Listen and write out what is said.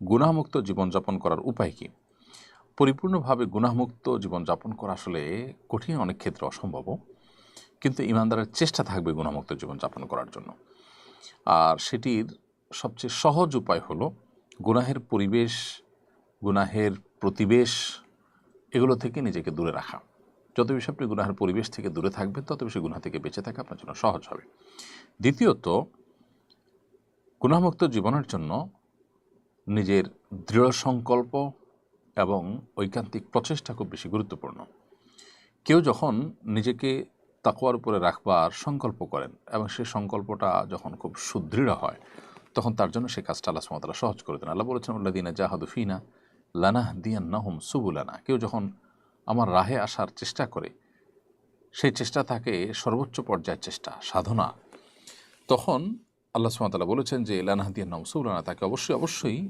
গুনাহমুক্ত জীবনযাপন করার উপায় কী? পরিপূর্ণভাবে গুনাহমুক্ত জীবনযাপন করা আসলে কঠিন, অনেক ক্ষেত্রে অসম্ভব, কিন্তু ইমানদারের চেষ্টা থাকবে গুনাহমুক্ত জীবনযাপন করার জন্য। আর সেটির সবচেয়ে সহজ উপায় হলো গুনাহের পরিবেশ, গুনাহের প্রতিবেশ, এগুলো থেকে নিজেকে দূরে রাখা। যত বেশি আপনি গুনাহের পরিবেশ থেকে দূরে থাকবেন, তত বেশি গুনাহ থেকে বেঁচে থাকা আপনার জন্য সহজ হবে। দ্বিতীয়ত, গুনাহমুক্ত জীবনের জন্য নিজের দৃঢ় সংকল্প এবং ঐকান্তিক প্রচেষ্টা খুব বেশি গুরুত্বপূর্ণ। কেউ যখন নিজেকে তাকওয়ার উপরে রাখবার সংকল্প করেন এবং সেই সংকল্পটা যখন খুব সুদৃঢ় হয়, তখন তার জন্য সেই কাজটা আল্লাহ সুবহানাহু ওয়া তাআলা সহজ করে দেন। আল্লাহ বলেছেন, আল্লাযীনা জাহাদু ফীনা লানাহদিয়ান্নাহুম সুবুলানা। কেউ যখন আমার রাহে আসার চেষ্টা করে, সেই চেষ্টা থাকে সর্বোচ্চ পর্যায়ের চেষ্টা, সাধনা, তখন আল্লাহ সুবহানাহু ওয়া তাআলা বলেছেন যে লানাহদিয়ান্নাহুম সুবুলানা, তাকে অবশ্যই